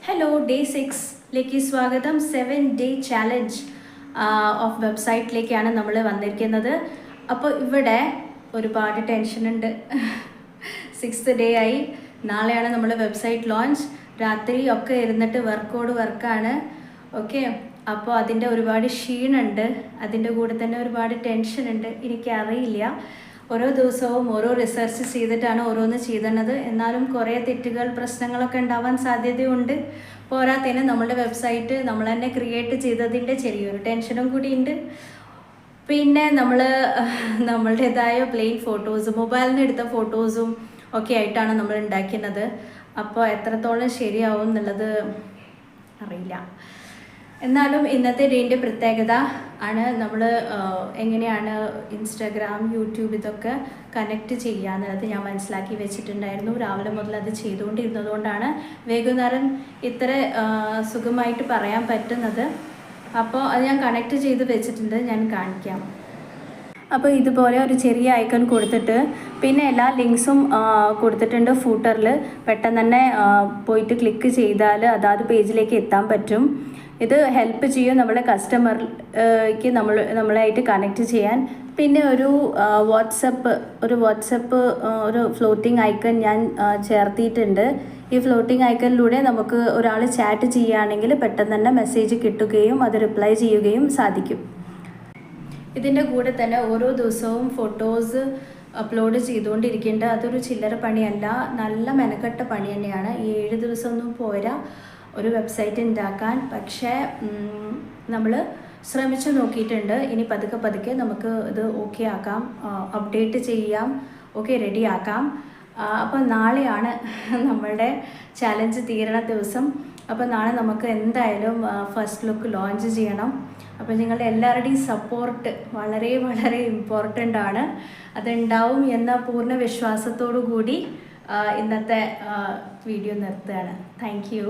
Hello, day 6ലേക്ക് സ്വാഗതം. 7-day challenge of വെബ്സൈറ്റിലേക്കാണ് നമ്മൾ വന്നിരിക്കുന്നത്. അപ്പോൾ ഇവിടെ ഒരുപാട് ടെൻഷനുണ്ട്. 6th ഡേ ആയി. നാളെയാണ് നമ്മൾ വെബ്സൈറ്റ് ലോഞ്ച്. രാത്രി ഒക്കെ ഇരുന്നിട്ട് വർക്കാണ്. ഓക്കെ, അപ്പോൾ അതിൻ്റെ ഒരുപാട് ക്ഷീണമുണ്ട്. അതിൻ്റെ കൂടെ തന്നെ ഒരുപാട് ടെൻഷനുണ്ട്. എനിക്കറിയില്ല, ഓരോ ദിവസവും ഓരോ റിസർച്ച് ചെയ്തിട്ടാണ് ഓരോന്ന് ചെയ്തത്. എന്നാലും കുറേ തെറ്റുകൾ, പ്രശ്നങ്ങളൊക്കെ ഉണ്ടാവാൻ സാധ്യതയുണ്ട്. പോരാത്തതിന് നമ്മളുടെ വെബ്സൈറ്റ് നമ്മൾ തന്നെ ക്രിയേറ്റ് ചെയ്തതിൻ്റെ ചെറിയൊരു ടെൻഷനും കൂടി ഉണ്ട്. പിന്നെ നമ്മളുടേതായ പ്ലെയിൻ ഫോട്ടോസും മൊബൈലിൽ നിന്ന് എടുത്ത ഫോട്ടോസും ഒക്കെ ആയിട്ടാണ് നമ്മൾ ഉണ്ടാക്കുന്നത്. അപ്പോൾ എത്രത്തോളം ശരിയാവും എന്നുള്ളത് അറിയില്ല. എന്നാലും ഇന്നത്തെ ഡേൻ്റെ പ്രത്യേകത ആണ് നമ്മൾ എങ്ങനെയാണ് ഇൻസ്റ്റാഗ്രാം, യൂട്യൂബ് ഇതൊക്കെ കണക്റ്റ് ചെയ്യുക എന്നുള്ളത് ഞാൻ മനസ്സിലാക്കി വെച്ചിട്ടുണ്ടായിരുന്നു. രാവിലെ മുതൽ അത് ചെയ്തുകൊണ്ടിരുന്നതുകൊണ്ടാണ് വൈകുന്നേരം ഇത്ര സുഖമായിട്ട് പറയാൻ പറ്റുന്നത്. അപ്പോൾ അത് ഞാൻ കണക്റ്റ് ചെയ്ത് വെച്ചിട്ടുണ്ട്, ഞാൻ കാണിക്കാം. അപ്പോൾ ഇതുപോലെ ഒരു ചെറിയ ഐക്കൺ കൊടുത്തിട്ട് പിന്നെ എല്ലാ ലിങ്ക്സും കൊടുത്തിട്ടുണ്ട് ഫൂട്ടറിൽ. പെട്ടെന്ന് തന്നെ പോയിട്ട് ക്ലിക്ക് ചെയ്താൽ അതാത് പേജിലേക്ക് എത്താൻ പറ്റും. ഇത് ഹെൽപ്പ് ചെയ്യും നമ്മളെ കസ്റ്റമർക്ക് നമ്മളായിട്ട് കണക്റ്റ് ചെയ്യാൻ. പിന്നെ ഒരു വാട്സപ്പ് ഒരു ഫ്ലോട്ടിംഗ് ഐക്കൺ ഞാൻ ചേർത്തിയിട്ടുണ്ട്. ഈ ഫ്ലോട്ടിംഗ് ഐക്കണിലൂടെ നമുക്ക് ഒരാൾ ചാറ്റ് ചെയ്യുകയാണെങ്കിൽ പെട്ടെന്ന് തന്നെ മെസ്സേജ് കിട്ടുകയും അത് റിപ്ലൈ ചെയ്യുകയും സാധിക്കും. ഇതിൻ്റെ കൂടെ തന്നെ ഓരോ ദിവസവും ഫോട്ടോസ് അപ്ലോഡ് ചെയ്തുകൊണ്ടിരിക്കേണ്ട അതൊരു ചില്ലറ പണിയല്ല, നല്ല മെനക്കെട്ട പണി തന്നെയാണ്. ഈ 7 ദിവസമൊന്നും പോരാ ഒരു വെബ്സൈറ്റ് ഉണ്ടാക്കാൻ. പക്ഷേ നമ്മൾ ശ്രമിച്ചു നോക്കിയിട്ടുണ്ട്. ഇനി പതുക്കെ നമുക്ക് ഇത് ഓക്കെ ആക്കാം, അപ്ഡേറ്റ് ചെയ്യാം, ഓക്കെ റെഡി ആക്കാം. അപ്പോൾ നാളെയാണ് നമ്മളുടെ ചാലഞ്ച് തീരണ ദിവസം. അപ്പോൾ നാളെ നമുക്ക് എന്തായാലും ഫസ്റ്റ് ലുക്ക് ലോഞ്ച് ചെയ്യണം. അപ്പോൾ നിങ്ങളുടെ എല്ലാവരുടെയും സപ്പോർട്ട് വളരെ ഇമ്പോർട്ടൻ്റ് ആണ്. അതുണ്ടാവും എന്ന പൂർണ്ണ വിശ്വാസത്തോടു കൂടി ഇന്നത്തെ വീഡിയോ നിർത്തുകയാണ്. Thank you.